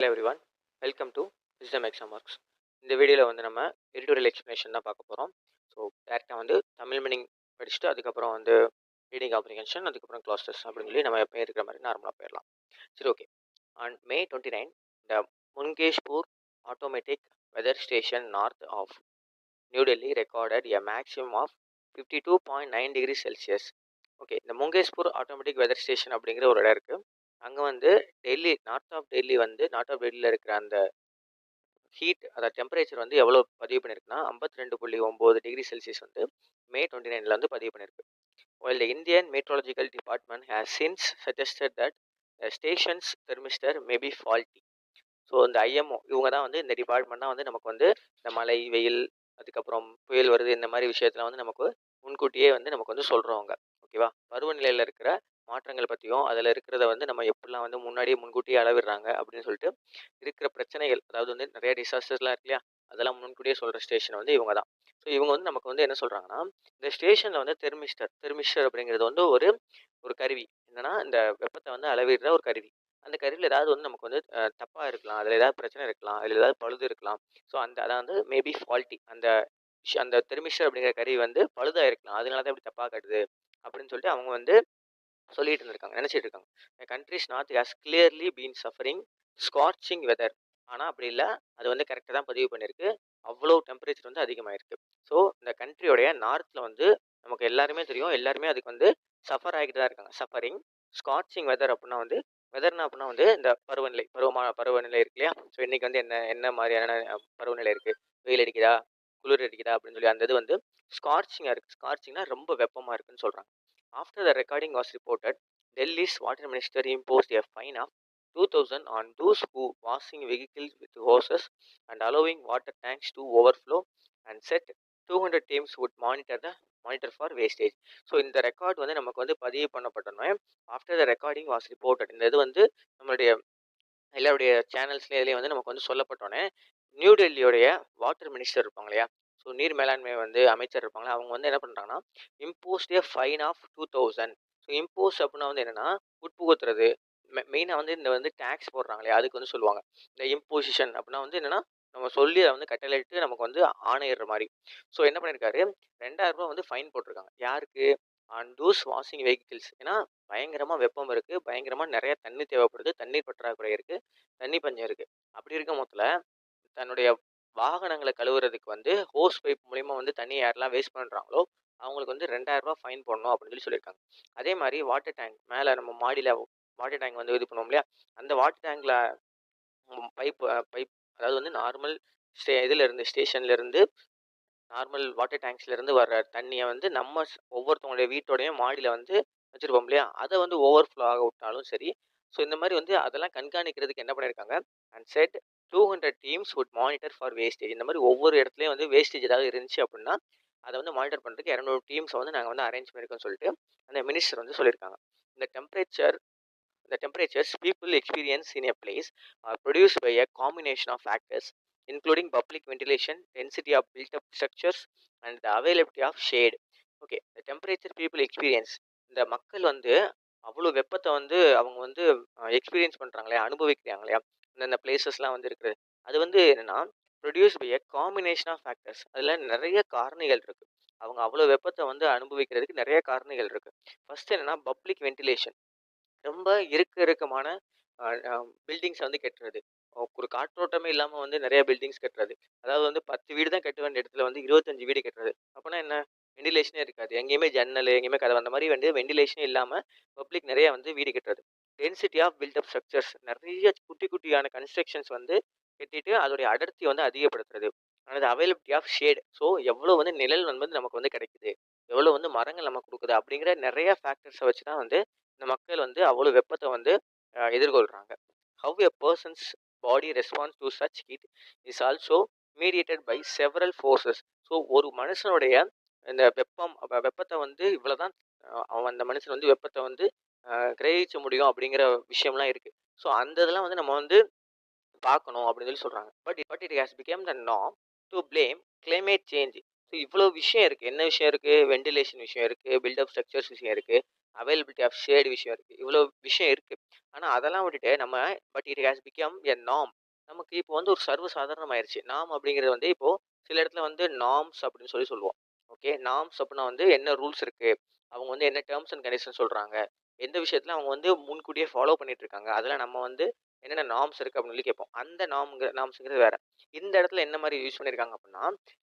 Hello everyone, welcome to Wisdom Exam Marks. இந்த வீடியோவில் வந்து நம்ம எடிட்டோரியல் எக்ஸ்ப்ளனேஷன் தான் பார்க்க போகிறோம். ஸோ டேரெக்டாக வந்து தமிழ் மீனிங் படிச்சுட்டு அதுக்கப்புறம் வந்து ரீடிங் காம்ப்ரிஹென்ஷன் அதுக்கப்புறம் கிளாஸ் டெஸ்ட் அப்படின்னு சொல்லி நம்ம எப்போ இருக்கிற மாதிரி நார்மலாக போயிடலாம். சரி, okay. On May 29, the Munkeshpur Automatic Weather Station north of New Delhi recorded a maximum of 52.9 degrees Celsius. Okay, இந்த முங்கேஷ்பூர் ஆட்டோமேட்டிக் வெதர் ஸ்டேஷன் அப்படிங்கிற ஒரு இடம் இருக்குது. அங்கே வந்து நார்த் ஆஃப் டெல்லியில் இருக்கிற அந்த ஹீட், அதாவது டெம்பரேச்சர் வந்து எவ்வளோ பதிவு பண்ணியிருக்குன்னா 52.9 டிகிரி செல்சியஸ் வந்து May 29 வந்து பதிவு பண்ணியிருக்கு. While the Indian Meteorological Department has since suggested that the station's thermistor may be faulty. So இந்த ஐஎம்ஓ இவங்க தான் வந்து இந்த டிபார்ட்மெண்ட் தான் வந்து நமக்கு வந்து இந்த மழை வெயில் அதுக்கப்புறம் புயல் வருது இந்த மாதிரி விஷயத்தில் வந்து நமக்கு முன்கூட்டியே வந்து நமக்கு வந்து சொல்கிறவங்க. ஓகேவா, பருவநிலையில் இருக்கிற மாற்றங்கள் பற்றியும் அதில் இருக்கிறத வந்து நம்ம எப்படிலாம் வந்து முன்கூட்டியே அளவிடுறாங்க அப்படின்னு சொல்லிட்டு இருக்கிற பிரச்சனைகள், அதாவது வந்து நிறைய டிசாஸ்டர்ஸ்லாம் இருக்கு இல்லையா, அதெல்லாம் முன்கூட்டியே சொல்கிற ஸ்டேஷன் வந்து இவங்க தான். ஸோ இவங்க வந்து நமக்கு வந்து என்ன சொல்கிறாங்கன்னா, இந்த ஸ்டேஷனில் வந்து தெர்மிஸ்டர் அப்படிங்கிறது வந்து ஒரு கருவி. என்னன்னா இந்த வெப்பத்தை வந்து அளவிடுற ஒரு கருவி. அந்த கருவியில் ஏதாவது வந்து நமக்கு வந்து தப்பாக இருக்கலாம், அதில் ஏதாவது பிரச்சனை இருக்கலாம், அதில் ஏதாவது பழுது இருக்கலாம். ஸோ அதான் வந்து மேபி ஃபால்ட்டி. அந்த தெர்மிஸ்டர் அப்படிங்கிற கருவி வந்து பழுதாக இருக்கலாம், அதனால தான் இப்படி தப்பாக காட்டுது அப்படின்னு சொல்லிட்டு அவங்க வந்து சொல்லிட்டு இருந்திருக்காங்க, நினச்சிட்டு இருக்காங்க. Countries north has clearly been suffering scorching weather. ஆனால் அப்படி இல்லை, அது வந்து கரெக்டாக தான் பதிவு பண்ணியிருக்கு. அவ்வளோ டெம்பரேச்சர் வந்து அதிகமாகிருக்கு. ஸோ இந்த கண்ட்ரியோடைய நார்த்தில் வந்து நமக்கு எல்லாருமே தெரியும், எல்லாருமே அதுக்கு வந்து சஃபர் ஆகிட்டு தான் இருக்காங்க. சஃபரிங் ஸ்கார்ச்சிங் வெதர் அப்படின்னா வந்து அப்படின்னா வந்து இந்த பருவநிலை இருக்கு இல்லையா. ஸோ இன்னைக்கு வந்து என்ன மாதிரியான பருவநிலை இருக்குது, வெயில் அடிக்குதா குளிர் அடிக்குதா அப்படின்னு சொல்லி அந்த இது வந்து ஸ்கார்ச்சிங்காக இருக்குது. ஸ்கார்ச்சிங்னா ரொம்ப வெப்பமாக இருக்குன்னு சொல்கிறாங்க. After the recording was reported, Delhi's water minister imposed a fine of 2,000 on those who washing vehicles with hoses and allowing water tanks to overflow, and said 200 teams would monitor for wastage. So இந்த record வந்து நமக்கு வந்து பதிவு பண்ணப்பட்டோன்னே, after the recording was reported, இந்த இது வந்து நம்மளுடைய எல்லாருடைய சேனல்ஸ்லேயே வந்து நமக்கு வந்து சொல்லப்பட்டோன்னே, நியூ டெல்லியோடைய வாட்டர் மினிஸ்டர் இருப்பாங்க இல்லையா, ஸோ நீர் மேலாண்மை வந்து அமைச்சர் இருப்பாங்களா, அவங்க வந்து என்ன பண்ணுறாங்கன்னா, imposed a fine of 2,000. So imposed அப்படின்னா வந்து என்னென்னா உட்புகுத்துறது. மெயினாக வந்து இந்த வந்து டேக்ஸ் போடுறாங்க இல்லையா, அதுக்கு வந்து சொல்லுவாங்க இந்த இம்போசிஷன் அப்படின்னா வந்து என்னென்னா நம்ம சொல்லி அதை வந்து கட்டளையிட்டு நமக்கு வந்து ஆணையிடுற மாதிரி. ஸோ என்ன பண்ணியிருக்காரு, 2,000 ரூபா வந்து ஃபைன் போட்டிருக்காங்க. யாருக்கு? On those washing vehicles. ஏன்னா பயங்கரமாக வெப்பம் இருக்குது, பயங்கரமாக நிறைய தண்ணி தேவைப்படுது, தண்ணீர் பற்றாக்குறை இருக்குது, தண்ணி பஞ்சம் இருக்குது. அப்படி இருக்க மொத்தத்தில் தன்னுடைய வாகனங்களை கழுவுறதுக்கு வந்து ஹோஸ் பைப் மூலிமா வந்து தண்ணியை யாரெல்லாம் வேஸ்ட் பண்ணுறாங்களோ அவங்களுக்கு வந்து 2,000 ரூபா ஃபைன் போடணும் அப்படின்னு சொல்லியிருக்காங்க. அதே மாதிரி வாட்டர் டேங்க் மேலே நம்ம மாடியில் வாட்டர் டேங்க் வந்து இது பண்ணுவோம் இல்லையா, அந்த வாட்டர் டேங்கில் பைப் அதாவது வந்து நார்மல் ஸ்டேஷன்லேருந்து நார்மல் வாட்டர் டேங்க்ஸ்லேருந்து வர்ற தண்ணியை வந்து நம்ம ஒவ்வொருத்தவங்களுடைய வீட்டோடைய மாடியில் வந்து வச்சுருப்போம் இல்லையா, அதை வந்து ஓவர்ஃப்ளோ ஆக விட்டாலும் சரி. ஸோ இந்த மாதிரி வந்து அதெல்லாம் கண்காணிக்கிறதுக்கு என்ன பண்ணியிருக்காங்க, and set 200 teams would monitor for wastage. இந்த மாதிரி ஒவ்வொரு இடத்துலையும் வந்து வேஸ்டேஜ் ஏதாவது இருந்துச்சு அப்படின்னா அதை வந்து மானிட்டர் பண்ணுறதுக்கு 200 டீம்ஸை வந்து நாங்கள் வந்து அரேஞ்ச் பண்ணியிருக்கோம்னு சொல்லிட்டு அந்த மினிஸ்டர் வந்து சொல்லியிருக்காங்க. இந்த temperatures people experience in a place are produced by a combination of factors including public ventilation, density of built-up structures, and the availability of shade. Okay, the temperature people experience, இந்த மக்கள் வந்து அவ்வளோ வெப்பத்தை வந்து அவங்க வந்து எக்ஸ்பீரியன்ஸ் பண்ணுறாங்களே, அனுபவிக்கிறாங்க இல்லையா, இந்த பிளேசஸ்லாம் வந்து இருக்குது. அது வந்து என்னென்னா produce by a combination of factors. அதில் நிறைய காரணிகள் இருக்குது. அவங்க அவ்வளோ வெப்பத்தை வந்து அனுபவிக்கிறதுக்கு நிறைய காரணிகள் இருக்குது. ஃபர்ஸ்ட் என்னென்னா பப்ளிக் வென்டிலேஷன். ரொம்ப இறுக்கமான பில்டிங்ஸை வந்து கட்டுறது. ஒரு காற்றோட்டமே இல்லாமல் வந்து நிறைய பில்டிங்ஸ் கட்டுறது. அதாவது வந்து 10 வீடு தான் கட்ட வேண்டிய இடத்துல வந்து 25 வீடு கட்டுறது. அப்போனா என்ன, வெண்டிலேஷனே இருக்காது, எங்கேயுமே ஜன்னல் எங்கேயுமே கதவு அந்த மாதிரி வந்து வெண்டிலேஷனே இல்லாமல் பப்ளிக் நிறைய வந்து வீடு கட்டுறது. Density of built up structures, நிறைய குட்டியான கன்ஸ்ட்ரக்ஷன்ஸ் வந்து கட்டிட்டு அதோடைய அடர்த்தி வந்து அதிகப்படுத்துறது. அதாவது அவைலபிலிட்டி ஆஃப் ஷேட். ஸோ எவ்வளோ வந்து நிழல் வந்து நமக்கு வந்து கிடைக்குது, எவ்வளோ வந்து மரங்கள் நமக்கு கொடுக்குது அப்படிங்கிற நிறைய ஃபேக்டர்ஸை வச்சு தான் வந்து இந்த மக்கள் வந்து அவ்வளோ வெப்பத்தை வந்து எதிர்கொள்கிறாங்க. How a persons body response to such heat is also mediated by several forces. So ஒரு மனுஷனுடைய இந்த வெப்பத்தை வந்து இவ்வளோதான் அவன் அந்த மனுஷன் வந்து வெப்பத்தை வந்து கிரகிக்க முடியும் அப்படிங்கிற விஷயம்லாம் இருக்குது. ஸோ அந்த இதெல்லாம் வந்து நம்ம வந்து பார்க்கணும் அப்படின்னு சொல்கிறாங்க. But it has become the norm to blame climate change. So இவ்வளோ விஷயம் இருக்குது. என்ன விஷயம் இருக்குது, வெண்டிலேஷன் விஷயம் இருக்குது, பில்டப் ஸ்ட்ரக்சர்ஸ் விஷயம் இருக்குது. அவைலபிலிட்டி ஆஃப் ஷேர்டு விஷயம் இருக்கு. இவ்வளோ விஷயம் இருக்கு. ஆனா அதெல்லாம் விட்டுட்டு நம்ம but it has become a norm. நமக்கு இப்போ வந்து ஒரு சர்வ சாதாரணமாயிருச்சு. நார்ம் அப்படிங்கிறது வந்து இப்போ சில இடத்துல வந்து நார்ம்ஸ் அப்படின்னு சொல்லுவோம். ஓகே. நார்ம்ஸ் அப்படின்னா வந்து என்ன ரூல்ஸ் இருக்கு? அவங்க வந்து என்ன டெர்ம்ஸ் அண்ட் கண்டிஷன்ஸ் சொல்றாங்க? எந்த விஷயத்துல அவங்க வந்து முன்கூட்டியே ஃபாலோ பண்ணிட்டு இருக்காங்க? அதெல்லாம் நம்ம வந்து என்னென்ன நார்ம்ஸ் இருக்கு அப்படின்னு சொல்லி கேட்போம். அந்த நார்ம்ஸ்ங்கிறது வேற. இந்த இடத்துல என்ன மாரி யூஸ் பண்ணியிருக்காங்க அப்படின்னா,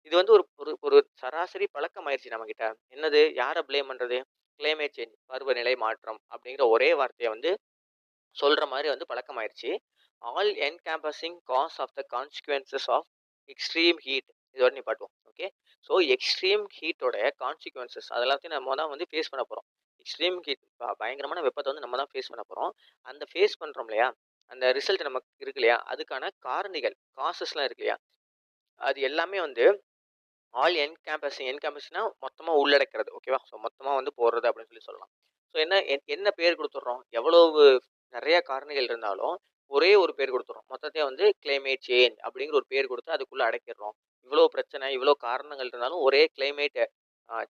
இது வந்து ஒரு ஒரு ஒரு சராசரி பழக்கமாயிருச்சு நம்மகிட்ட. என்னது? யார ப்ளேம் பண்றது? கிளைமேட் சேஞ்ச் பருவநிலை மாற்றம் அப்படிங்கிற ஒரே வார்த்தைய வந்து சொல்ற மாரி வந்து பழக்கமாயிருச்சு. All encompassing cause of the consequences of extreme heat இதோட நிப்பாட்டுவோம். ஓகே. ஸோ எக்ஸ்ட்ரீம் ஹீட்டோட கான்சிக்வென்சஸ் அது எல்லாத்தையும் நம்ம தான் வந்து ஃபேஸ் பண்ண போறோம். எக்ஸ்ட்ரீம் ஹீட் பயங்கரமான வெப்பத்த வந்து நம்ம தான் ஃபேஸ் பண்ண போறோம். அந்த ஃபேஸ் பண்றோம் இல்லையா? அந்த ரிசல்ட் நமக்கு இருக்கு இல்லையா? அதுக்கான காரணிகள், காசஸ்லாம் இருக்கு இல்லையா? அது எல்லாமே வந்து ஆல் என்கம்பஸிங்னா மொத்தமா உள்ளடக்கிறது. ஓகேவா? ஸோ மொத்தமா வந்து போடுறது அப்படின்னு சொல்லலாம். ஸோ என்ன பேர் குடுத்துடுறோம்? எவ்வளவு நெறைய காரணிகள் இருந்தாலும், ஒரே ஒரு பேர் குடுத்துடுறோம். மொத்தத்தையும் வந்து கிளைமேட் சேஞ்ச் அப்படிங்கிற ஒரு பேர் குடுத்து அதுக்குள்ள அடக்கிடுறோம். இவ்வளோ பிரச்சனை, இவ்வளோ காரணங்கள் இருந்தாலும் ஒரே கிளைமேட்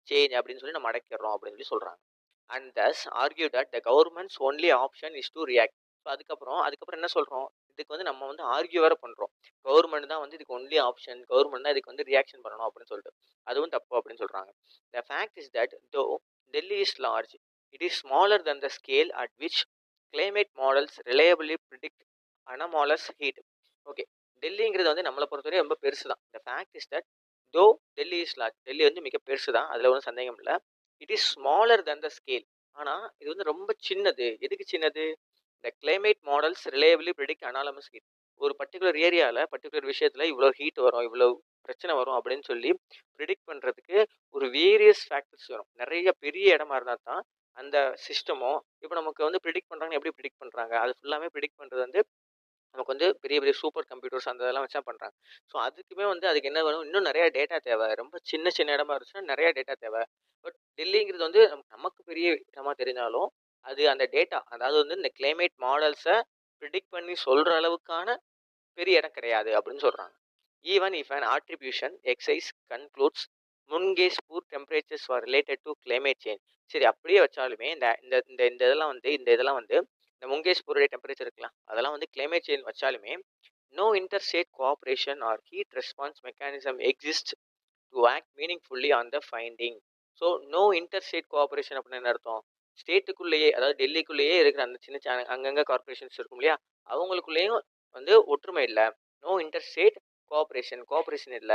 சேஞ்ச் அப்படின்னு சொல்லி நம்ம அடக்கிடுறோம் அப்படின்னு சொல்லி சொல்றாங்க. And thus argue that the government's only option is to react. So அதுக்கப்புறம் என்ன சொல்றோம்? இதுக்கு வந்து நம்ம வந்து ஆர்கியூ வேற பண்றோம். கவர்மெண்ட் தான் வந்து இதுக்கு ஒன்லி ஆப்ஷன். கவர்மெண்ட் தான் இதுக்கு வந்து ரியாக்ஷன் பண்ணணும் அப்படின்னு சொல்லிட்டு. அதுவும் தப்பு அப்படின்னு சொல்றாங்க. த ஃபேக்ட் இஸ் தட் தோ Delhi is large, it is smaller than the scale at which climate models reliably predict anomalous heat. Okay. டெல்லிங்கிறது வந்து நம்மள பொறுத்தவரை ரொம்ப பெருசு தான். த ஃபேக்ட் இஸ் தட் தோ டெல்லி இஸ் லார்ஜ், டெல்லி வந்து மிக பெருசு தான். அதுல ஒண்ணும் சந்தேகம் இல்ல. It is smaller than the scale. ஆனா இது வந்து ரொம்ப சின்னது. எதுக்கு சின்னது? The climate models reliably predict anomalous heat. ஒரு பர்ட்டிகுலர் ஏரியால, பர்ட்டிகுலர் விஷயத்துல இவ்வளோ ஹீட் வரும், இவ்வளோ பிரச்சனை வரும் அப்படின்னு சொல்லி பிரெடிக்ட் பண்றதுக்கு ஒரு வேரியஸ் ஃபேக்டர்ஸ் வரும். நெறைய பெரிய இடமா இருந்தா தான் அந்த சிஸ்டமோ இப்போ நமக்கு வந்து பிரெடிக்ட் பண்றாங்கன்னா எப்படி பிரெடிக்ட் பண்றாங்க? அது ஃபுல்லாமே பிரெடிக்ட் பண்றது வந்து நமக்கு வந்து பெரிய பெரிய சூப்பர் கம்ப்யூட்டர்ஸ் அந்த இதெல்லாம் வச்சு தான் பண்றாங்க. ஸோ அதுக்குமே வந்து அதுக்கு என்ன வேணும்? இன்னும் நெறைய டேட்டா தேவை. ரொம்ப சின்ன சின்ன இடமா இருந்துச்சுன்னா நெறைய டேட்டா தேவை. பட் டெல்லிங்கிறது வந்து நமக்கு பெரிய இடமா தெரிஞ்சாலும், அது அந்த டேட்டா அதாவது வந்து இந்த கிளைமேட் மாடல்ஸ பிரெடிக்ட் பண்ணி சொல்ற அளவுக்கான பெரிய இடம் கிடையாது அப்படின்னு சொல்றாங்க. Even if an attribution exercise concludes Mungeshpur temperatures are related to climate change. சரி அப்படியே வச்சாலுமே இந்த இந்த இந்த இந்த இதெல்லாம் வந்து இந்த முங்கேஷ் பூருடைய டெம்பரேச்சர் இருக்கலாம். அதெல்லாம் வந்து கிளைமேட் சேஞ்ச் வச்சாலுமே no interstate cooperation or heat response mechanism exist to act meaningfully on the finding. So no interstate cooperation அப்படின்னு என்ன அர்த்தம்? ஸ்டேட்டுக்குள்ளேயே அதாவது டெல்லிக்குள்ளேயே இருக்கிற அந்த சின்ன அங்கங்க கார்பரேஷன்ஸ் இருக்கும் இல்லையா? அவங்களுக்குள்ளேயும் வந்து ஒற்றுமை இல்ல. நோ இன்டர்ஸ்டேட் கோஆபரேஷன் இல்ல.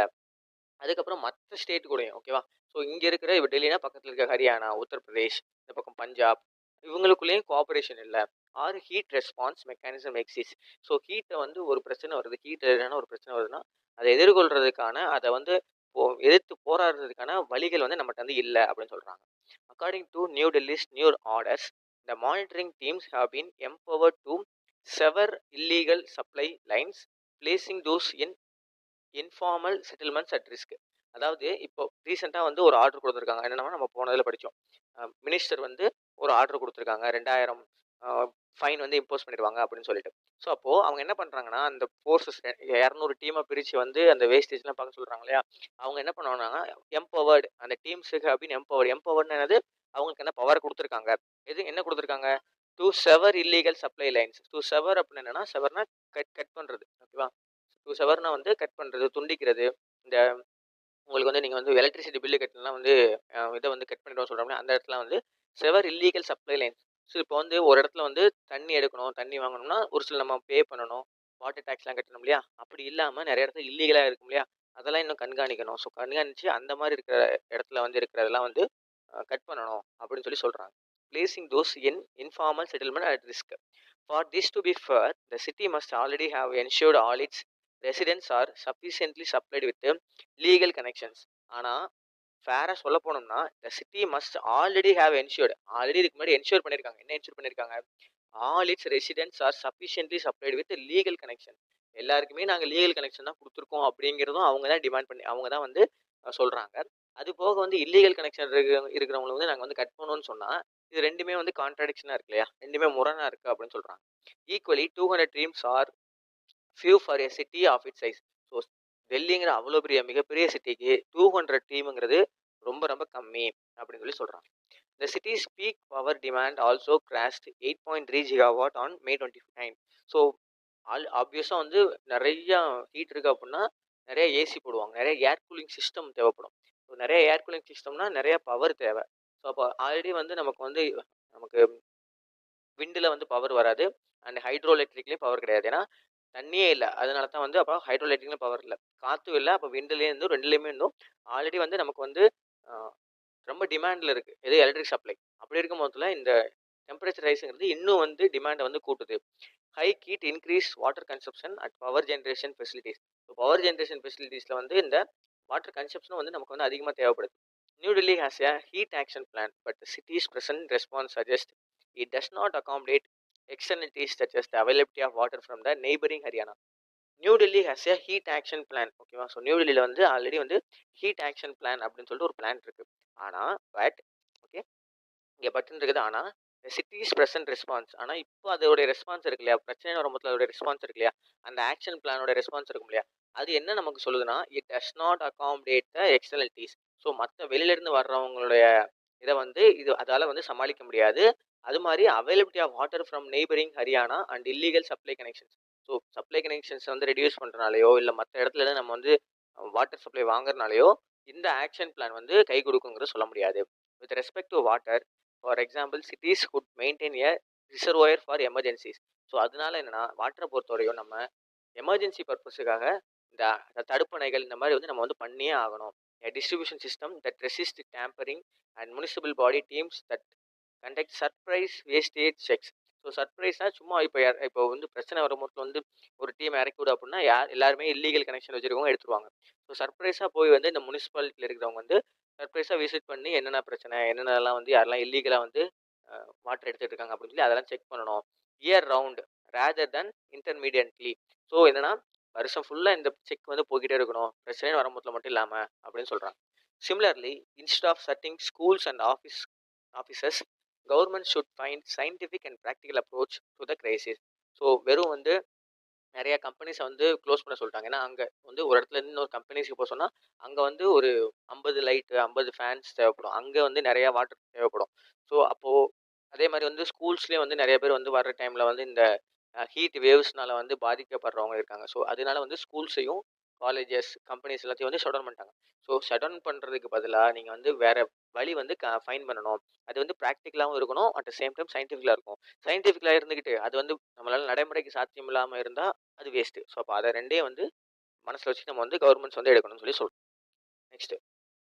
அதுக்கப்புறம் மத்த ஸ்டேட் கூடயும் ஓகேவா? ஸோ இங்க இருக்கிற இப்ப டெல்லினா பக்கத்துல இருக்க ஹரியானா, உத்தரப்பிரதேஷ், இந்த பக்கம் பஞ்சாப் இவங்களுக்குள்ளேயும் கோஆப்பரேஷன் இல்ல. Or heat response mechanism exist. So ஹீட்ட வந்து ஒரு பிரச்சனை வருது. ஹீட் ரிலேட்டடான ஒரு பிரச்சனை வருதுன்னா, அத எதிர்கொள்றதுக்கான அத வந்து எதிர்த்து போராடுறதுக்கான வழிகள் வந்து நம்மட்ட வந்து இல்ல அப்படின்னு சொல்றாங்க. According to New Delhi's new orders, the monitoring teams have been empowered to sever illegal supply lines, placing those in informal settlements at risk. அதாவது இப்போ ரீசெண்டா வந்து ஒரு ஆர்டர் குடுத்துருக்காங்க. என்னன்னா நம்ம போன இதுல படிச்சோம். மினிஸ்டர் வந்து ஒரு ஆர்டர் குடுத்துருக்காங்க. 2000 ஃபைன் வந்து இம்போஸ் பண்ணிருவாங்க அப்படின்னு சொல்லிட்டு. ஸோ அப்போ அவங்க என்ன பண்றாங்கன்னா, அந்த ஃபோர்ஸஸ் 200 டீமா பிரிச்சு வந்து அந்த வேஸ்டேஜ்லாம் பார்க்க சொல்றாங்க இல்லையா? அவங்க என்ன பண்ணுவாங்கன்னா, எம்பவர்ட் அந்த டீம்ஸுக்கு அப்படின்னு எம்பவர்ட்னா என்னது? அவங்களுக்கு என்ன பவர் குடுத்துருக்காங்க. என்ன குடுத்துருக்காங்க? டூ செவர் இல்லீகல் சப்ளை லைன்ஸ். டூ செவர் அப்படின்னு என்னன்னா, செவர்னா கட் கட் பண்றது. ஓகேவா? டூ செவர்னா வந்து கட் பண்றது, துண்டிக்கிறது. இந்த உங்களுக்கு வந்து நீங்க வந்து எலக்ட்ரிசிட்டி பில்லு கட்டணும்னா வந்து இத வந்து கட் பண்ணிடுவோம்னு சொல்றோம்ல, அந்த இடத்துல வந்து செவர் இல்லீகல் சப்ளை லைன்ஸ். ஸோ இப்போ வந்து ஒரு இடத்துல வந்து தண்ணி எடுக்கணும், தண்ணி வாங்கணும்னா ஒரு சில நம்ம பே பண்ணணும். வாட்டர் டாக்ஸ்லாம் கட்டணும் இல்லையா? அப்படி இல்லாம நெறைய இடத்துல இல்லீகலா இருக்கும் இல்லையா? அதெல்லாம் இன்னும் கண்காணிக்கணும். ஸோ கண்காணிச்சு அந்த மாரி இருக்கிற இடத்துல வந்து இருக்கிறதெல்லாம் வந்து கட் பண்ணணும் அப்படின்னு சொல்றாங்க. Placing those in informal settlement at risk. For this to be fair, the city must already have ensured all its residents are sufficiently supplied with legal connections. ஆனா ஃபேரா சொல்ல போனோம்னா the city must already have ensured. Already இதுக்கு முன்னாடி ensure பண்ணியிருக்காங்க. என்ன ensure பண்ணியிருக்காங்க? All its residents are sufficiently supplied with legal connection. எல்லாருக்குமே நாங்க லீகல் கனெக்ஷன் தான் குடுத்துருக்கோம் அப்படிங்கிறதும் அவங்க தான் டிமாண்ட் பண்ணி அவங்க தான் வந்து சொல்றாங்க. அது போக வந்து இல்லீகல் கனெக்ஷன் இருக்கிறவங்கள வந்து நாங்க வந்து கட் பண்ணுவோம்னு சொன்னா, இது 2மே வந்து கான்ட்ராடிக்ஷனா இருக்கு இல்லையா? 2மே முரணா இருக்கு அப்படின்னு சொல்றாங்க. Equally 200 teams are few for a city of its size. So டெல்லிங்கிற அவ்வளோ பெரிய மிகப்பெரிய சிட்டிக்கு 200 டீம்ங்கிறது ரொம்ப ரொம்ப கம்மி அப்படின்னு சொல்றாங்க. The city's peak power demand also crashed 8.3 gigawatt on May 29. So ஆப்வியஸாக வந்து நிறைய ஹீட் இருக்கு அப்படின்னா நிறைய ஏசி போடுவாங்க, நிறைய ஏர் கூலிங் சிஸ்டம் தேவைப்படும். ஸோ நிறைய ஏர் கூலிங் சிஸ்டம்னா நிறைய பவர் தேவை. ஸோ அப்போ ஆல்ரெடி வந்து நமக்கு விண்டில் வந்து பவர் வராது, அண்ட் ஹைட்ரோ எலக்ட்ரிக்லேயும் பவர் கிடையாது. ஏன்னா தண்ணியே இல்லை, அதனால தான் வந்து அப்போ ஹைட்ரோ எலக்ட்ரிக்லேயும் பவர் இல்லை, காற்றும் இல்லை. அப்போ விண்டுலேயே இருந்தும் ரெண்டுலேயுமே இருந்தும் ஆல்ரெடி வந்து நமக்கு வந்து ரொம்ப டிமாண்டில் இருக்குது எது எலக்ட்ரிக் சப்ளை. அப்படி இருக்கும் போதில் இந்த டெம்பரேச்சர் ரைஸுங்கிறது இன்னும் வந்து டிமாண்டை வந்து கூட்டுது. High heat increase water consumption at power generation facilities. So power generation ஃபெசிலிட்டிஸில் வந்து இந்த வாட்டர் கன்சப்ஷனும் வந்து நமக்கு வந்து அதிகமாக தேவைப்படுது. New Delhi has a heat action plan, but the city's present response suggests it does not accommodate externalities such as the availability of water from the neighboring Haryana. New Delhi has a heat action plan. ஓகேவா? So new டெல்லியில் வந்து already வந்து heat action plan அப்படின்னு சொல்லிட்டு ஒரு plan இருக்குது. ஆனால் but okay, இங்கே பட்டுன்னு இருக்குது. ஆனால் சிட்டிஸ் ப்ரெசன்ட் ரெஸ்பான்ஸ், ஆனால் இப்போ அதோடைய ரெஸ்பான்ஸ் இருக்கு இல்லையா, பிரச்சனை வரும்போது அதோட ரெஸ்பான்ஸ் இருக்கு இல்லையா, அந்த ஆக்ஷன் பிளானோட ரெஸ்பான்ஸ் இருக்கும் இல்லையா, அது என்ன நமக்கு சொல்லுதுன்னா, it does not accommodate the externalities. So மற்ற வெளியிலேருந்து வர்றவங்களுடைய இதை வந்து அதால் வந்து சமாளிக்க முடியாது. அது மாதிரி availability of water from neighbouring Haryana and illegal supply connections. So supply connections வந்து ரெடியூஸ் பண்ணுறனாலையோ இல்லை மற்ற இடத்துல நம்ம வந்து வாட்டர் சப்ளை வாங்குறனாலையோ இந்த ஆக்ஷன் பிளான் வந்து கை கொடுக்குங்கிறது சொல்ல முடியாது. With respect to water, for example cities good maintain a reservoir for emergencies. So அதனால என்னன்னா வாட்டரை பொறுத்தவரையும் நம்ம எமர்ஜென்சி பர்பஸுக்காக இந்த தடுப்பணைகள் இந்த மாதிரி வந்து நம்ம வந்து பண்ணியே ஆகணும். Distribution system that resist tampering and municipal body teams that conduct surprise wastage checks. So சர்ப்ரைஸ்னால் சும்மா இப்போ வந்து பிரச்சனை வரும்போது வந்து ஒரு டீம் இறக்கி விடு அப்படின்னா எல்லாருமே இல்லீகல் கனெக்ஷன் வச்சுருக்கவங்க எடுத்துருவாங்க. ஸோ சர்ப்ரைஸாக போய் வந்து இந்த முனிசிபாலிட்டியில் இருக்கிறவங்க வந்து சர்ப்ரைஸாக விசிட் பண்ணி என்னென்ன பிரச்சனை, என்னென்னலாம் வந்து யாரெல்லாம் இல்லீகலாக வந்து வாட்டர் எடுத்துகிட்டு இருக்காங்க அப்படின்னு சொல்லி அதெல்லாம் செக் பண்ணணும். இயர் ரவுண்ட் ரேதர் தென் இன்டர்மீடியட்லி. ஸோ என்னென்னா வருஷம் ஃபுல்லாக இந்த செக் வந்து போய்கிட்டே இருக்கணும், பிரச்சனைன்னு வரும்போது மட்டும் இல்லாமல் அப்படின்னு சொல்கிறாங்க. Similarly instead of setting schools and offices, government should find scientific and practical approach to the crisis. So வெறும் வந்து நிறைய கம்பெனிஸை வந்து க்ளோஸ் பண்ண சொல்லிட்டாங்க. ஏன்னா அங்கே வந்து ஒரு இடத்துல இருந்து இன்னொரு கம்பெனிஸ்க்கு போக சொன்னால் அங்கே வந்து ஒரு 50 லைட்டு 50 ஃபேன்ஸ் தேவைப்படும், அங்கே வந்து நிறையா வாட்டர் தேவைப்படும். ஸோ அப்போது அதே மாதிரி வந்து ஸ்கூல்ஸ்லேயே வந்து நிறைய பேர் வந்து வர்ற டைமில் வந்து இந்த ஹீட் வேவ்ஸ்னால வந்து பாதிக்கப்படுறவங்க இருக்காங்க. ஸோ அதனால வந்து ஸ்கூல்ஸையும் காலேஜஸ் கம்பெனிஸ் எல்லாத்தையும் வந்து ஷட் டவுன் பண்ணிட்டாங்க. ஸோ ஷட் டவுன் பண்ணுறதுக்கு பதிலாக நீங்கள் வந்து வேறு வழி வந்து ஃபைன் பண்ணணும். அது வந்து ப்ராக்டிக்கலாகவும் இருக்கணும், அட் த சேம் டைம் சயின்டிஃபிக்கலாக இருக்கும். சயின்டிஃபிக்கலாக இருந்துக்கிட்டு அது வந்து நம்மளால் நடைமுறைக்கு சாத்தியம் இல்லாமல் இருந்தால் அது வேஸ்ட்டு. ஸோ அப்போ அதை ரெண்டே வந்து மனசில் வச்சு நம்ம வந்து கவர்மெண்ட்ஸ் வந்து எடுக்கணும்னு சொல்லி சொல்கிறோம். நெக்ஸ்ட்டு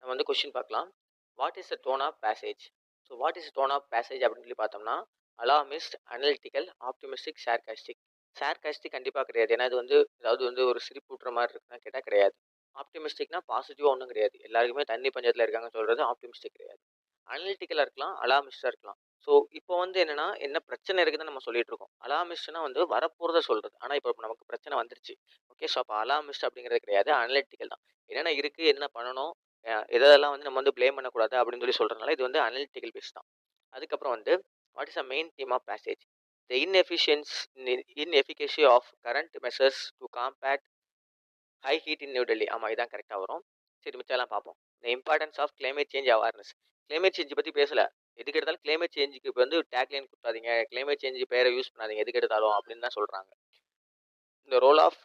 நம்ம வந்து கொஸ்டின் பார்க்கலாம். What is the tone of passage? So what is tone of passage அப்படின்னு சொல்லி பார்த்தோம்னா, alarmist, analytical, optimistic, sarcastic. Sarcastic கண்டிப்பாக கிடையாது, ஏன்னா இது வந்து அதாவது வந்து ஒரு சிரிப்பூட்டுற மாதிரி இருக்குன்னா கேட்டால் கிடையாது. ஆப்டிமிஸ்டிக்னா பாசிட்டிவாக ஒன்றும் கிடையாது, எல்லாருக்குமே தண்ணி பஞ்சத்தில் இருக்காங்கன்னு சொல்கிறது ஆப்டிமிஸ்டிக் கிடையாது. அனலிட்டிக்கலாக இருக்கலாம், அலாமிஸ்டாக இருக்கலாம். ஸோ இப்போ வந்து என்னென்னா என்ன பிரச்சனை இருக்குதுன்னு நம்ம சொல்லிட்டு இருக்கோம். அலாமிஸ்ட்னா வந்து வரப்போகிறத சொல்கிறது, ஆனால் இப்போ நமக்கு பிரச்சனை வந்துருச்சு. ஓகே, ஸோ அப்போ அலாமிஸ்ட் அப்படிங்கிறது கிடையாது, அனலிட்டிக்கல் தான். என்னென்ன இருக்குது, என்ன பண்ணணும், எதெல்லாம் வந்து நம்ம வந்து ப்ளேம் பண்ணக்கூடாது அப்படின்னு சொல்லி சொல்கிறதுனால இது வந்து அனலிட்டிக்கல் பேஸ் தான். அதுக்கப்புறம் வந்து what is a main theme of passage? The inefficacy of current measures to combat high heat in New Delhi. ஆமாம், இதான் கரெக்டாக வரும். சரி, மிச்சம்லாம் பார்ப்போம். The importance of climate change awareness. Climate change பற்றி பேசலை, எதுக்கு எடுத்தாலும் கிளைமேட் சேஞ்சுக்கு இப்போ வந்து டேக்லைன் கொடுத்தாதீங்க, கிளைமேட் சேஞ்ச் பேரை யூஸ் பண்ணாதீங்க எதுக்கு எடுத்தாலும் அப்படின்னு தான் சொல்கிறாங்க. இந்த role of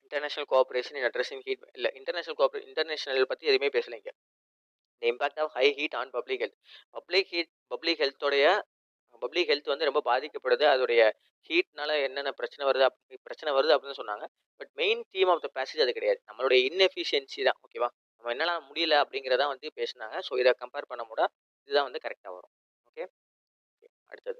international cooperation in addressing heat. இல்லை, இன்டர்நேஷனல் பற்றி எதுவுமே பேசலைங்க. The impact of high heat on public health. Public health வந்து ரொம்ப பாதிக்கப்படுது அதோடைய ஹீட்னால. என்னென்ன பிரச்சனை வருது அப்படின்னு சொன்னாங்க. But main theme of the passage அது கிடையாது, நம்மளுடைய இன்எஃபிஷியன்சி தான். ஓகேவா, நம்ம என்னெல்லாம் முடியல அப்படிங்கிறதான் வந்து பேசினாங்க. ஸோ இதை கம்பேர் பண்ண முடியாது, இதுதான் வந்து கரெக்டாக வரும். ஓகே, அடுத்தது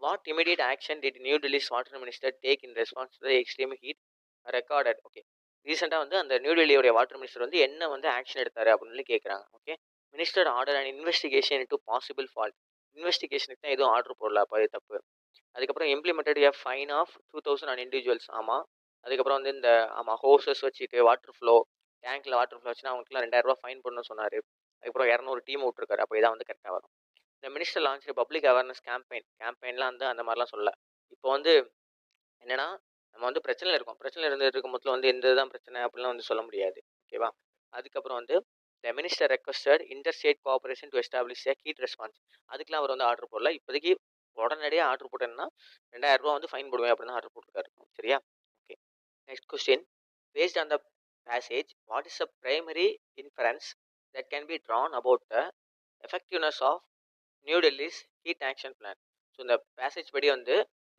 what immediate action did new Delhi's water minister take in response to the extreme heat recorded? Okay, ரீசெண்டாக வந்து அந்த நியூ டெல்லியோடைய வாட்டர் மினிஸ்டர் வந்து என்ன வந்து ஆக்ஷன் எடுத்தாரு அப்படின்னு சொல்லி கேட்குறாங்க. Okay, minister order and investigation into possible fault. இன்வெஸ்டிகேஷனுக்கு தான் எதுவும் ஆர்டர் போடல, அப்போ அது தப்பு. அதுக்கப்புறம் implemented a fine of 2000 on individuals. ஆமாம். அதுக்கப்புறம் வந்து இந்த ஹோசஸ் வச்சுட்டு வாட்டர் ஃப்ளோ டேங்க்கில் வாட்டர் ஃப்ளோ வச்சுன்னா அவங்களுக்குலாம் 2000 ஃபைன் பண்ணணும்னு சொன்னார். அதுக்கப்புறம் 200 டீம் விட்ருக்காரு. அப்போ இதான் வந்து கரெக்டாக வரும். இந்த மினிஸ்டர் லான்ச் பப்ளிக் அவேர்னஸ் கேம்பெயின்லாம் வந்து அந்த மாதிரிலாம் சொல்ல. இப்போ வந்து என்னென்னா நம்ம வந்து பிரச்சனையில் இருக்கும் போது வந்து எந்த இதுதான் பிரச்சனை அப்படிலாம் வந்து சொல்ல முடியாது. ஓகேவா, அதுக்கப்புறம் வந்து த minister requested inter state cooperation to establish a heat response. அதுக்கெலாம் அவர் வந்து ஆர்டர் போடல. இப்போதைக்கு உடனடியாக ஆர்டர் போட்டேன்னா ₹2000 வந்து ஃபைன் போடுவேன் அப்படின்னு ஆர்டர் போட்டிருக்காரு. சரியா? Okay. Next question. Based on the passage, what is the primary inference that can be drawn about the effectiveness of New Delhi's heat action plan? So இந்த பேசேஜ் படி வந்து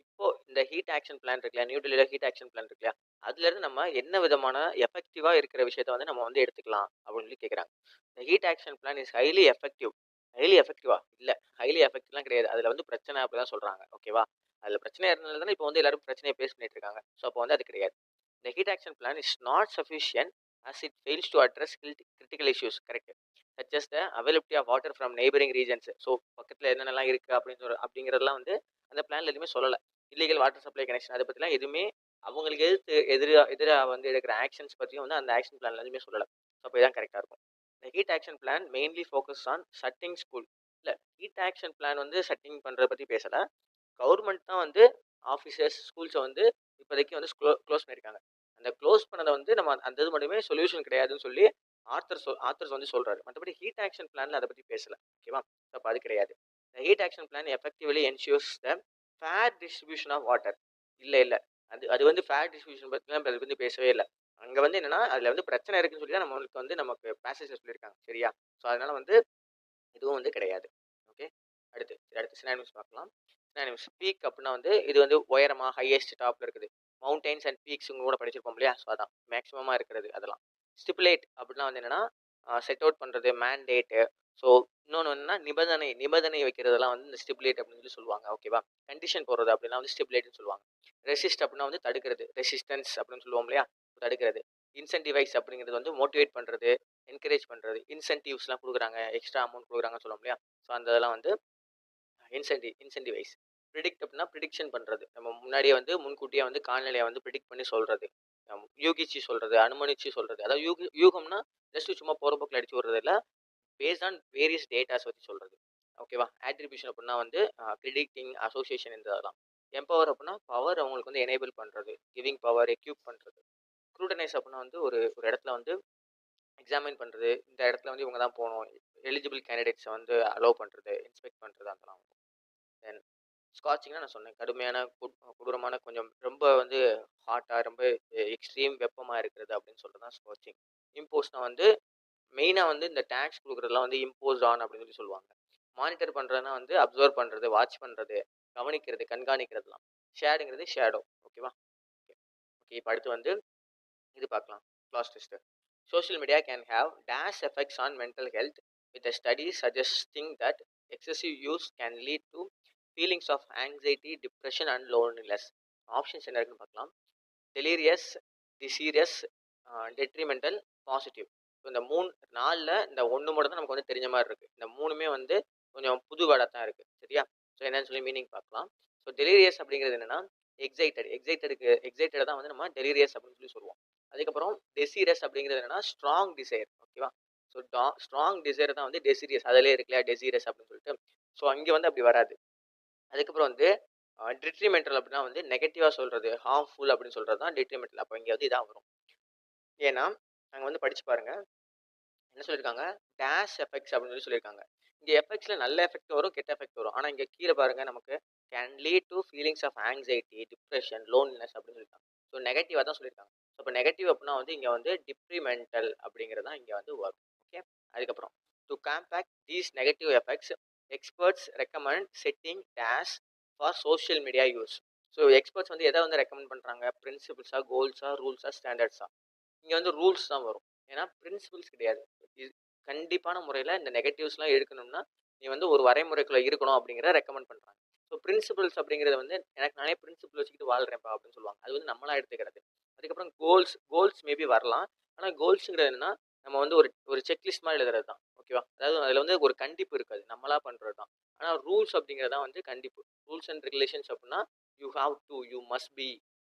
இப்போ இந்த ஹீட் ஆக்ஷன் பிளான் இருக்கு இல்லையா, நியூ டெல்லியில் ஹீட் ஆக்ஷன் பிளான் இருக்கு இல்லையா, அதுலேருந்து நம்ம என்ன விதமான எஃபெக்டிவாக இருக்கிற விஷயத்த வந்து நம்ம வந்து எடுத்துக்கலாம் அப்படின்னு சொல்லி கேட்குறாங்க. இந்த heat action plan is highly effective. Highly எஃபெக்டிவா இல்லை, ஹைலி எஃபெக்டிவ்லாம் கிடையாது. அதில் வந்து பிரச்சனை அப்படி தான் சொல்கிறாங்க. ஓகேவா? அதில் பிரச்சனை இருந்ததுனால தானே இப்போ வந்து எல்லாரும் பிரச்சனையை பேஸ் பண்ணிட்டு இருக்காங்க. ஸோ அப்போ வந்து அது கிடையாது. The heat action plan is not sufficient as it fails to address critical issues, correct, such as the availability of water from neighboring regions. So பக்கத்தில் என்னென்னலாம் இருக்குது அப்படிங்கிறதெல்லாம் வந்து அந்த பிளான்ல எதுவுமே சொல்லலை. இல்லீகல் வாட்டர் சப்ளை கனெக்ஷன் அதை பற்றிலாம் எதுவுமே அவங்களுக்கு எதிராக வந்து எடுக்கிற ஆக்ஷன்ஸ் பற்றியும் வந்து அந்த ஆக்ஷன் பிளான்ல எதுவுமே சொல்லலை. ஸோ அப்போ இதான் கரெக்டாக இருக்கும். இந்த heat action plan mainly focus on shirting school. இல்லை, ஹீட் ஆக்ஷன் பிளான் வந்து சட்டிங் பண்ணுறதை பற்றி பேசலை. கவர்மெண்ட் தான் வந்து ஆஃபீஸர்ஸ் ஸ்கூல்ஸை வந்து இப்போதைக்கு வந்து க்ளோஸ் பண்ணியிருக்காங்க. அந்த க்ளோஸ் பண்ணதை வந்து நம்ம அந்த இது மட்டுமே சொல்யூஷன் கிடையாதுன்னு சொல்லி ஆத்தர்ஸ் வந்து சொல்கிறாரு. மற்றபடி ஹீட் ஆக்ஷன் பிளானில் அதை பற்றி பேசலை. ஓகேவா? அப்போ அது கிடையாது. The heat action plan effectively ensures the fair distribution of water. இல்லை அது வந்து ஃபேர் டிஸ்ட்ரிபியூஷன் பற்றிலாம் அதை பற்றி பேசவே இல்லை. அங்கே வந்து என்னன்னா அதில் வந்து பிரச்சனை இருக்குன்னு சொல்லி தான் நம்மளுக்கு வந்து நமக்கு பேசேஜ் சொல்லியிருக்காங்க. சரியா? ஸோ அதனால வந்து இதுவும் வந்து கிடையாது. ஓகே. அடுத்து சினானிம்ஸ் பார்க்கலாம். சினானிம்ஸ். பீக் அப்படின்னா வந்து இது வந்து உயரமா ஹையஸ்ட் டாப்ல இருக்குது. மவுண்டைன்ஸ் அண்ட் பீக்ஸ் கூட படிச்சிருப்போம் இல்லையா? ஸோ அதான் மேக்ஸிமமாக இருக்கிறது அதெல்லாம். ஸ்டிப்புலேட் அப்படின்னா வந்து என்னன்னா செட் அவுட் பண்ணுறது, மேண்டேட்டு. ஸோ இன்னொன்று என்னன்னா நிபந்தனை வைக்கிறதெல்லாம் வந்து இந்த ஸ்டிப்புலேட் அப்படின்னு சொல்லி சொல்லுவாங்க. ஓகேவா? கண்டிஷன் போடுறது அப்படின்னா வந்து ஸ்டிப்புலேட்னு சொல்லுவாங்க. ரெசிஸ்ட் அப்படின்னா வந்து தடுக்கிறது, ரெசிஸ்டன்ஸ் அப்படின்னு சொல்லுவோம் இல்லையா, தடுக்கிறது. இன்சென்டிவைஸ் அப்படிங்கிறது வந்து மோட்டிவேட் பண்ணுறது, என்கரேஜ் பண்ணுறது. இன்சென்டிவ்ஸ்லாம் கொடுக்குறாங்க, எக்ஸ்ட்ரா அமௌண்ட் கொடுக்குறாங்கன்னு சொல்லுவோம் இல்லையா, ஸோ அந்த இதெல்லாம் வந்து இன்சென்டிவைஸ். ப்ரிடிக்ட் அப்படின்னா ப்ரிடிக்ஷன் பண்ணுறது, நம்ம முன்னாடியே வந்து முன்கூட்டியே வந்து கால்நிலையை வந்து ப்ரிடிக்ட் பண்ணி சொல்கிறது. யூகிச்சு சொல்கிறது, அனுமானிச்சு சொல்கிறது. அதாவது யூகம்னா ஜஸ்ட் சும்மா போகிற போக்கில் அடிச்சு விடுறது இல்லை, பேஸ்ட் ஆன் வேரியஸ் டேட்டாஸ் வச்சு சொல்கிறது. ஓகேவா? ஆட்ரிபியூஷன் அப்படின்னா வந்து ப்ரிடிக்டிங், அசோசியேஷன் இந்த இதெல்லாம். எம்பவர் அப்படின்னா பவர் அவங்களுக்கு வந்து எனேபிள் பண்ணுறது, கிவிங் பவர், எக்யூப் பண்ணுறது. ஸ்க்ரூட்டனைஸ் அப்படின்னா வந்து ஒரு இடத்துல வந்து எக்ஸாமின் பண்ணுறது, இந்த இடத்துல வந்து இவங்க தான் போகணும், எலிஜிபிள் கேண்டிடேட்ஸை வந்து அலோவ் பண்ணுறது, இன்ஸ்பெக்ட் பண்ணுறது அதெல்லாம். தென் ஸ்காட்சிங்னா நான் சொன்னேன், கடுமையான கொடூரமான கொஞ்சம் ரொம்ப வந்து ஹாட்டாக ரொம்ப எக்ஸ்ட்ரீம் வெப்பமாக இருக்கிறது அப்படின்னு சொல்கிறது தான் ஸ்காட்சிங். இம்போஸ்னா வந்து மெயினாக வந்து இந்த டேக்ஸ் கொடுக்குறதுலாம் வந்து இம்போஸ் ஆன் அப்படின்னு சொல்லி சொல்லுவாங்க. மானிட்டர் பண்ணுறதுனா வந்து அப்சர்வ் பண்ணுறது, வாட்ச் பண்ணுறது, கவனிக்கிறது, கண்காணிக்கிறதுலாம். ஷேடுங்கிறது ஷேடோ. ஓகேவா? ஓகே. இப்போ அடுத்து வந்து இது பார்க்கலாம், class test. Social media can have dash effects on mental health, with a study suggesting that excessive use can lead to feelings of anxiety, depression and loneliness. Options என்ன இருக்குன்னு பார்க்கலாம். டெலீரியஸ், டிசீரியஸ், டெட்ரிமெண்டல், பாசிட்டிவ். ஸோ இந்த 4ல் இந்த ஒன்று மட்டும் தான் நமக்கு வந்து தெரிஞ்ச மாதிரி இருக்குது. இந்த 3மே வந்து கொஞ்சம் புது வேர்டாக தான் இருக்குது. சரியா? ஸோ என்னன்னு சொல்லி மீனிங் பார்க்கலாம். ஸோ டெலீரியஸ் அப்படிங்கிறது என்னென்னா எக்ஸைட்டட் தான் வந்து நம்ம டெலீரியஸ் அப்படின்னு சொல்லி சொல்லுவோம். அதுக்கப்புறம் டெசீரியஸ் அப்படிங்கிறது என்னன்னா ஸ்ட்ராங் டிசைர். ஓகேவா? ஸோ ஸ்ட்ராங் டிசைர் தான் வந்து டெசீரியஸ். அதிலே இருக்குல்லையா டெசீரியஸ் அப்படின்னு சொல்லிட்டு. ஸோ அங்கே வந்து அப்படி வராது. அதுக்கப்புறம் வந்து டிட்ரிமெண்டல் அப்படின்னா வந்து நெகட்டிவாக சொல்கிறது, ஹார்ம்ஃபுல் அப்படின்னு சொல்கிறது தான் டிட்ரிமெண்டல். அப்போ இங்கே வந்து இதான் வரும். ஏன்னா நாங்கள் வந்து படித்து பாருங்கள், என்ன சொல்லியிருக்காங்க, டேஷ் எஃபெக்ட்ஸ் அப்படின்னு சொல்லி சொல்லியிருக்காங்க. இங்கே எஃபெக்ட்ஸில் நல்ல எஃபெக்ட் வரும், கெட்ட எஃபெக்ட் வரும். ஆனால் இங்கே கீழே பாருங்கள், நமக்கு can lead to feelings of anxiety, depression, loneliness அப்படின்னு சொல்லியிருக்காங்க. ஸோ நெகட்டிவாக தான் சொல்லியிருக்காங்க. ஸோ இப்போ நெகட்டிவ் அப்படின்னா வந்து இங்கே வந்து டிப்ரிமெண்டல் அப்படிங்கிறது தான் இங்கே வந்து வரும். ஓகே. அதுக்கப்புறம் to compact these negative effects, experts recommend setting dash for social media use. So experts வந்து எதை வந்து ரெக்கமெண்ட் பண்ணுறாங்க, பிரின்சிபிள்ஸா, கோல்ஸா, ரூல்ஸா, ஸ்டாண்டர்ட்ஸா. இங்கே வந்து ரூல்ஸ் தான் வரும், ஏன்னா பிரின்சிபிள்ஸ் கிடையாது. இது கண்டிப்பான முறையில் இந்த நெகட்டிவ்ஸ்லாம் எடுக்கணும்னா நீ வந்து ஒரு வரைமுறைக்குள்ளே இருக்கணும் அப்படிங்கிற ரெக்கமெண்ட் பண்ணுறாங்க. ஸோ பிரின்சிபிள்ஸ் அப்படிங்கிறது வந்து எனக்கு நானே பிரின்சிபிள் வச்சுக்கிட்டு வாழ்கிறேன்ப்பா அப்படின்னு சொல்லுவாங்க. அது வந்து நம்மளாக எடுத்துக்கிறது. அதுக்கப்புறம் கோல்ஸ் மேபி வரலாம். ஆனால் கோல்ஸுங்கிறது என்னன்னா நம்ம வந்து ஒரு செக்லிஸ்ட் மாதிரி எழுதுறது தான். ஓகேவா? அதாவது அதில் வந்து ஒரு கண்டிப்பு இருக்காது, நம்மளா பண்ணுறது தான். ஆனால் ரூல்ஸ் அப்படிங்கிறது தான் வந்து கண்டிப்பு. ரூல்ஸ் அண்ட் ரெகுலேஷன்ஸ் அப்படின்னா you have to, you must be,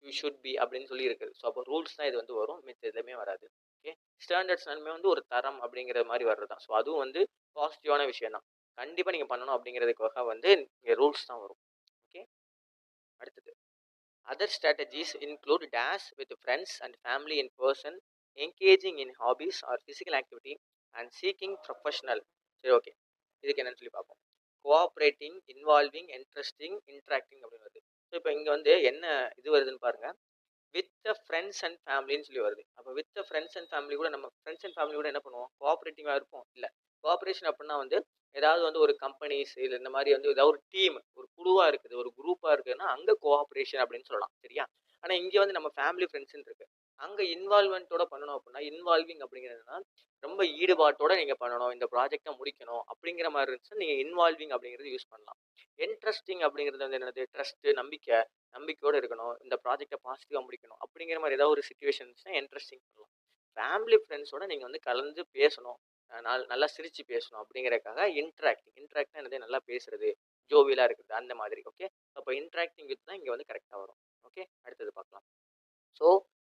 you should be அப்படின்னு சொல்லி இருக்குது. ஸோ அப்போ ரூல்ஸ் தான் இது வந்து வரும், மித்த எதுவுமே வராது. ஓகே. ஸ்டாண்டர்ட்ஸ் நன்மை வந்து ஒரு தரம் அப்படிங்கிற மாதிரி வர்றது தான். ஸோ அதுவும் வந்து பாசிட்டிவான விஷயம் தான். கண்டிப்பாக நீங்கள் பண்ணணும் அப்படிங்கிறதுக்காக வந்து இங்கே ரூல்ஸ் தான் வரும். ஓகே. அடுத்தது other strategies include dash with friends and family in person, engaging in hobbies hour physical activity, and seeking professional. சரி, ஓகே. இதுக்கு என்னன்னு சொல்லி பார்ப்போம். கோஆப்ரேட்டிங், இன்வால்விங், இன்ட்ரெஸ்டிங், இன்ட்ராக்டிங் அப்படின்னு வருது. ஸோ இப்போ இங்கே வந்து என்ன இது வருதுன்னு பாருங்க. வித் த ஃப்ரெண்ட்ஸ் அண்ட் ஃபேமிலின்னு சொல்லி வருது. அப்போ with the friends and family கூட நம்ம ஃப்ரெண்ட்ஸ் அண்ட் ஃபேமிலி கூட என்ன பண்ணுவோம்? கோஆப்ரேட்டிவாக இருப்போம். இல்லை, கோஆப்ரேஷன் அப்படின்னா வந்து ஏதாவது வந்து ஒரு கம்பெனிஸ் இல்லை இந்த மாதிரி வந்து ஏதாவது ஒரு டீம், ஒரு குழுவாக இருக்குது, ஒரு குரூப்பாக இருக்குதுன்னா அங்கே கோஆப்ரேஷன் அப்படின்னு சொல்லலாம். சரியா? ஆனால் இங்கே வந்து நம்ம ஃபேமிலி ஃப்ரெண்ட்ஸ்ன்னு இருக்கு. அங்கே இன்வால்வ்மெண்ட்டோட பண்ணணும் அப்படின்னா இன்வால்விங் அப்படிங்கிறதுனா ரொம்ப ஈடுபாட்டோட நீங்கள் பண்ணணும், இந்த ப்ராஜெக்டை முடிக்கணும் அப்படிங்கிற மாதிரி இருந்துச்சுன்னா நீங்கள் இன்வால்விங் அப்படிங்கிறது யூஸ் பண்ணலாம். இன்ட்ரெஸ்டிங் அப்படிங்கிறது வந்து என்னது? ட்ரஸ்ட்டு, நம்பிக்கையோடு இருக்கணும், இந்த ப்ராஜெக்டை பாசிட்டிவாக முடிக்கணும் அப்படிங்கிற மாதிரி ஏதாவது ஒரு சுச்சுவேஷன் இருந்துச்சுன்னா இன்ட்ரெஸ்டிங் பண்ணலாம். ஃபேமிலி ஃப்ரெண்ட்ஸோட நீங்கள் வந்து கலந்து பேசணும், நல்லா சிரித்து பேசணும் அப்படிங்கிறதுக்காக இன்ட்ராக்ட்னா என்னது? நல்லா பேசுறது, ஜோவியலாக இருக்குது அந்த மாதிரி. ஓகே, அப்போ இன்ட்ராக்டிங் வித் தான் இங்கே வந்து கரெக்டாக வரும். ஓகே, அடுத்தது பார்க்கலாம். ஸோ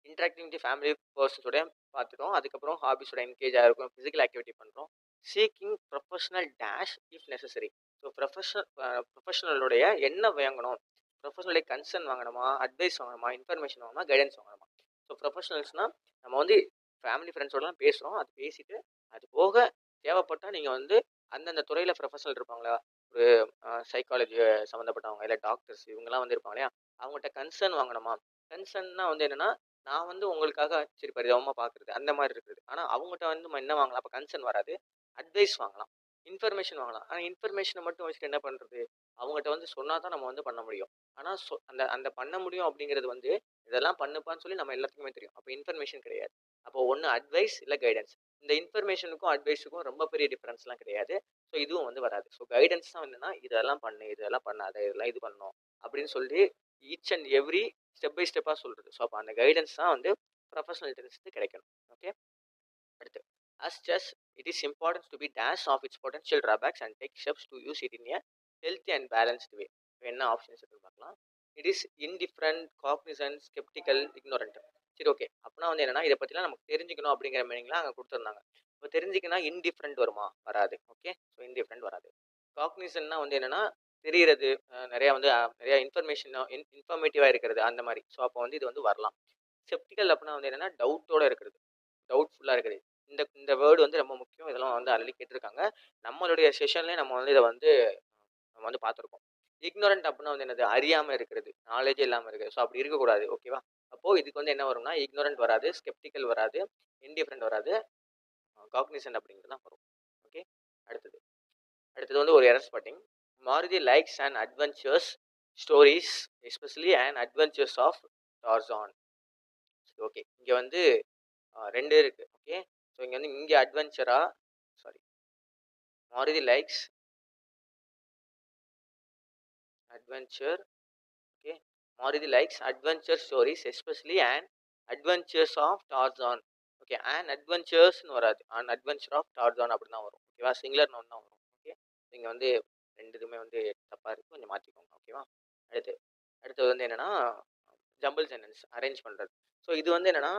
இன்ட்ராக்டிங் தி ஃபேமிலி பர்சன்ஸோட பார்த்துட்டோம். அதுக்கப்புறம் ஹாபிஸோட என்கேஜாக இருக்கும், ஃபிசிக்கல் ஆக்டிவிட்டி பண்ணுறோம். Seeking professional dash if necessary. So ப்ரொஃபஷனலுடைய என்ன வாங்கணும்? ப்ரொஃபஷனலுடைய கன்சர்ன் வாங்கணுமா, அட்வைஸ் வாங்கணுமா, இன்ஃபர்மேஷன் வாங்கணுமா, கைடன்ஸ் வாங்கணுமா? ஸோ ப்ரொஃபஷனல்ஸ்னால் நம்ம வந்து ஃபேமிலி ஃப்ரெண்ட்ஸோடலாம் பேசுகிறோம், அது பேசிட்டு அது போக தேவைப்பட்டால் நீங்கள் வந்து அந்தந்த துறையில் ப்ரொஃபஷனல் இருப்பாங்களா, ஒரு சைக்காலஜி சம்மந்தப்பட்டவங்க இல்லை டாக்டர்ஸ் இவங்கெல்லாம் வந்து இருப்பாங்க இல்லையா, அவங்கள்ட்ட கன்சர்ன் வாங்கணுமா? கன்சர்ன்னா வந்து என்னன்னா, நான் வந்து உங்களுக்காக சரி பரிதாபமா பார்க்குறது, அந்த மாரி இருக்குது. ஆனா அவங்கட்ட வந்து நம்ம என்ன வாங்கலாம்? அப்ப கன்சர்ன் வராது. அட்வைஸ் வாங்கலாம். இன்ஃபர்மேஷன் வாங்கலாம். ஆனா இன்ஃபர்மேஷன மட்டும் வச்சுட்டு என்ன பண்றது? அவங்கட்ட வந்து சொன்னா தான் நம்ம வந்து பண்ண முடியும். ஆனா அந்த அந்த பண்ண முடியும் அப்படிங்கிறது வந்து, இதெல்லாம் பண்ணுப்பான்னு சொல்லி நம்ம எல்லாத்துக்குமே தெரியும். அப்ப இன்ஃபர்மேஷன் கிடையாது. அப்போ ஒண்ணு அட்வைஸ் இல்ல கைடன்ஸ். இந்த இன்ஃபர்மேஷனுக்கும், அட்வைஸுக்கும் ரொம்ப பெரிய டிஃபரன்ஸ்லாம் கிடையாது. ஸோ இதுவும் வந்து வராது. ஸோ கைடன்ஸ் தான் என்னன்னா, இதெல்லாம் பண்ணு, இதெல்லாம் பண்ணாத, இதெல்லாம் இது பண்ணணும் அப்படின்னு சொல்லி each and every step by ஸ்டெப்பாக சொல்கிறது. ஸோ அப்போ அந்த கைடன்ஸ் தான் வந்து ப்ரொஃபஷனல் இன்டெலிஜென்ஸுக்கு கிடைக்கணும். ஓகே, அடுத்து assess it is importance to be dash of its potential drawbacks and take steps to use it in a healthy and balanced way. என்ன options இருக்குன்னு பார்க்கலாம். It is indifferent, cognizant, sceptical, ignorant. சரி, okay. அப்படின்னா வந்து என்னன்னா இதை பற்றிலாம் நமக்கு தெரிஞ்சுக்கணும் அப்படிங்கிற மீனிங்லாம் அங்கே கொடுத்துருந்தாங்க. இப்போ தெரிஞ்சுக்கணும் இன்டிஃபரண்ட் வருமா? வராது. ஓகே, ஸோ இன்டிஃபரண்ட் வராது. காக்னிசன்னா வந்து என்னன்னா தெரிகிறது, நிறையா வந்து நிறையா இன்ஃபர்மேட்டிவாக இருக்கிறது அந்த மாதிரி. ஸோ அப்போ வந்து இது வந்து வரலாம். ஸ்கெப்டிக்கல் அப்படின்னா வந்து என்னன்னா டவுட்டோட இருக்கிறது, டவுட்ஃபுல்லாக இருக்கிறது. இந்த இந்த வேர்டு வந்து ரொம்ப முக்கியம். இதெல்லாம் வந்து ஆல்ரெடி கேட்டிருக்காங்க. நம்மளுடைய செஷன்லேயே நம்ம வந்து இதை வந்து நம்ம வந்து பார்த்துருக்கோம். இக்னோரண்ட் அப்படின்னா வந்து என்னது? அறியாமல் இருக்கிறது, நாலேஜே இல்லாமல் இருக்குது. ஸோ அப்படி இருக்கக்கூடாது. ஓகேவா? அப்போது இதுக்கு வந்து என்ன வரும்னா இக்னோரண்ட் வராது, ஸ்கெப்டிக்கல் வராது, இன்டிஃபரண்ட் வராது, காக்னிசன்ட் அப்படிங்கிறது தான் வரும். ஓகே, அடுத்தது அடுத்தது வந்து ஒரு error spotting. Maruti likes and adventures stories especially and adventures of Tarzan. Okay, இங்கே வந்து ரெண்டு இருக்கு. ஓகே, ஸோ இங்கே வந்து இங்கே அட்வென்ச்சரா, sorry, Maruti likes adventure. Okay, Maruti likes adventure stories especially and adventures of Tarzan. Okay, and அட்வென்ச்சர்ஸ்னு வராது, அண்ட் அட்வென்ச்சர் ஆஃப் டார்சான் அப்படி தான் வரும். ஓகேவா? சிங்குலர் நவுன் தான் வரும். ஓகே, இங்கே வந்து ரெண்டு இதுவுமே வந்து தப்பாக இருக்குது, கொஞ்சம் மாற்றிக்கோங்க. ஓகேவா? அடுத்து அடுத்தது வந்து என்னென்னா ஜம்பிள் சென்டென்ஸ் அரேஞ்ச் பண்ணுறது. ஸோ இது வந்து என்னென்னா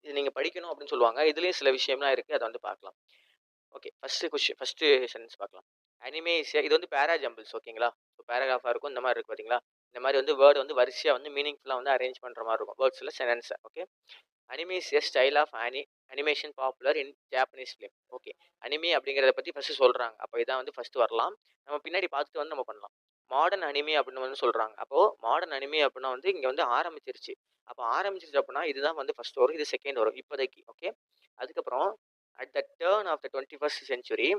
இது நீங்கள் படிக்கணும் அப்படின்னு சொல்லுவாங்க. இதுலேயும் சில விஷயம்லாம் இருக்குது, அதை வந்து பார்க்கலாம். ஓகே, ஃபஸ்ட்டு சென்டென்ஸ் பார்க்கலாம். அனிமேஷியா இது வந்து பேரா ஜம்பிள்ஸ். ஓகேங்களா? ஸோ பேராகிராஃபாக இருக்கும், இந்த மாதிரி இருக்குது பார்த்தீங்களா? இந்த மாதிரி வந்து வேர்டு வந்து வரிசையாக வந்து மீனிங்ஃபுல்லாக வந்து அரேஞ்ச் பண்ணுற மாதிரி இருக்கும் வேர்ட்ஸில் சென்டென்ஸை. Okay, anime is a style of animation popular in Japanese film. Okay, anime அப்படிங்கிறத பற்றி ஃபஸ்ட்டு சொல்கிறாங்க. அப்போ இதான் வந்து ஃபஸ்ட்டு வரலாம். நம்ம பின்னாடி பார்த்துட்டு வந்து நம்ம பண்ணலாம். மாடர்ன் அனிமே அப்படின்னு வந்து சொல்கிறாங்க. அப்போது மாடர்ன் அனிமே அப்படின்னா வந்து இங்கே வந்து ஆரம்பிச்சிருச்சு. அப்போ ஆரம்பிச்சிருச்சு அப்படின்னா இதுதான் வந்து ஃபஸ்ட் வரும், இது செகண்ட் வரும் இப்போதைக்கு. ஓகே, அதுக்கப்புறம் at the turn of the 21st century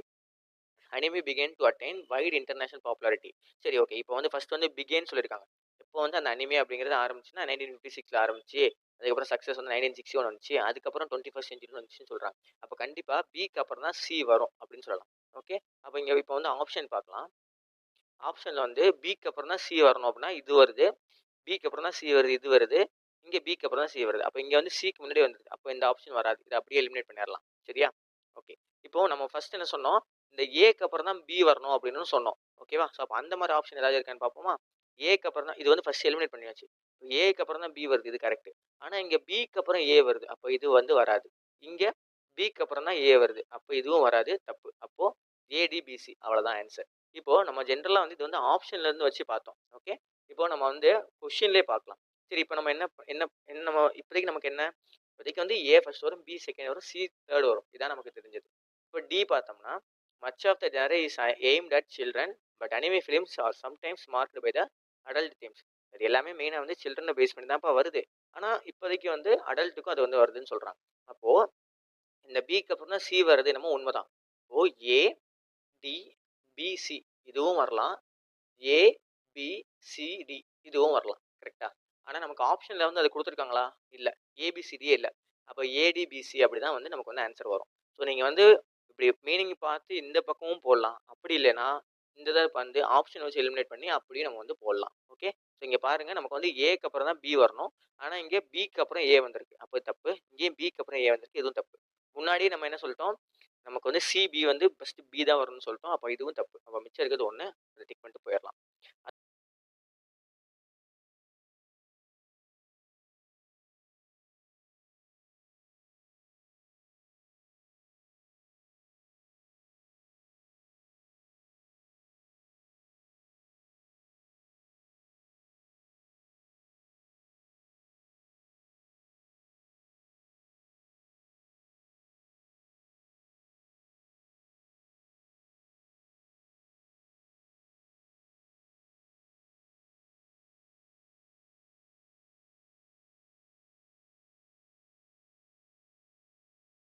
anime began to attain wide international popularity. சரி, ஓகே. இப்போ வந்து ஃபர்ஸ்ட் வந்து பிகேன்னு சொல்லியிருக்காங்க. இப்போ வந்து அந்த அனிமே அப்படிங்கிறது ஆரம்பிச்சுன்னா 1956 ஆரம்பிச்சு, அதுக்கப்புறம் சக்ஸஸ் வந்து 1961 வந்துச்சு, அதுக்கப்புறம் 21st century வந்துச்சுன்னு சொல்கிறாங்க. அப்போ கண்டிப்பாக பிக்கு அப்புறம் தான் சி வரும் அப்படின்னு சொல்லலாம். ஓகே, அப்போ இங்கே இப்போ வந்து ஆப்ஷன் பார்க்கலாம். ஆப்ஷனில் வந்து பிக்கு அப்புறம் தான் சி வரணும் அப்படின்னா இது வருது, பிக்கு அப்புறம் தான் சி வருது, இது வருது, இங்கே பிக்கு அப்புறம் தான் சி வருது. அப்போ இங்கே வந்து சிக்கு முன்னாடி வந்துருது. அப்போ இந்த ஆப்ஷன் வராது, இதை அப்படியே எலிமினேட் பண்ணிடலாம். சரியா? ஓகே, இப்போ நம்ம ஃபர்ஸ்ட் என்ன சொன்னோம்? இந்த ஏக்கு அப்புறம் தான் பி வரணும் அப்படின்னு சொன்னோம். ஓகேவா? ஸோ அப்போ அந்த மாதிரி ஆப்ஷன் ஏதாவது இருக்கான்னு பார்ப்போமா? ஏக்கு அப்புறம் தான் இது வந்து ஃபர்ஸ்ட் எலிமினேட் பண்ணியாச்சு. ஏக்கு அப்புறம் தான் பி வருது, இது கரெக்ட். ஆனால் இங்கே பிக்கு அப்புறம் ஏ வருது, அப்போ இது வந்து வராது. இங்கே பிக்கு அப்புறம் தான் ஏ வருது, அப்போ இதுவும் வராது, தப்பு. அப்போ ஏடிபிசி அவ்வளோதான் ஆன்சர். இப்போ நம்ம ஜென்ரலாக வந்து இது வந்து ஆப்ஷன்ல இருந்து வச்சு பார்த்தோம். ஓகே, இப்போ நம்ம வந்து கொஷின்லேயே பார்க்கலாம். சரி, இப்போ நம்ம என்ன என்ன என்ன நம்ம இப்போதைக்கு நமக்கு என்ன, இப்போதைக்கு வந்து ஏ ஃபர்ஸ்ட் வரும், பி செகண்ட் வரும், சி தேர்ட் வரும். இதான் நமக்கு தெரிஞ்சது. இப்போ டி பார்த்தோம்னா, much of the genre is aimed at children but anime films are sometimes marked by the adult themes. இது எல்லாமே மெயினா வந்து சில்ட்ரன பேஸ் பண்ணி தான்ப்பா வருது. ஆனா, இப்போதைக்கு வந்து அடல்ட்டுக்கும் அது வந்து வருதுன்னு சொல்றாங்க. அப்போ இந்த பிக்கு அப்புறம் தான் சி வருது என்னமோ உண்மதான். இப்போ ஏ, டி, பி, சி இதுவும் வரலாம். ஏ, பி, சி, டி இதுவும் வரலாம். கரெக்ட்டா? ஆனா நமக்கு ஆப்ஷன்ல வந்து அது குடுத்துருக்காங்களா? இல்ல. ஏபிசிடியே இல்ல. அப்ப ஏடிபிசி அப்படிதான் வந்து நமக்கு வந்து ஆன்ஸர் வரும். ஸோ நீங்க வந்து இப்படி மீனிங் பார்த்து இந்த பக்கமும் போடலாம். அப்படி இல்லைன்னா, இந்த இத வந்து ஆப்ஷன் வச்சு எலிமினேட் பண்ணி அப்படியும் நம்ம வந்து போடலாம். ஓகே. ஸோ இங்க பாருங்க நமக்கு வந்து ஏக்கு அப்புறம் தான் பி வரணும். ஆனா இங்க பிக்கு அப்புறம் ஏ வந்திருக்கு. அப்ப தப்பு. இங்கேயும் பிக்கு அப்புறம் ஏ வந்திருக்கு. இதுவும் தப்பு. முன்னாடியே நம்ம என்ன சொல்லிட்டோம்? நமக்கு வந்து சி, பி வந்து ஃபர்ஸ்ட் பி தான் வரும்னு சொல்லிட்டோம். அப்ப இதுவும் தப்பு. அப்ப மிச்சம் இருக்கிறது 1. அத டிக் பண்ணிட்டு போயிரலாம்.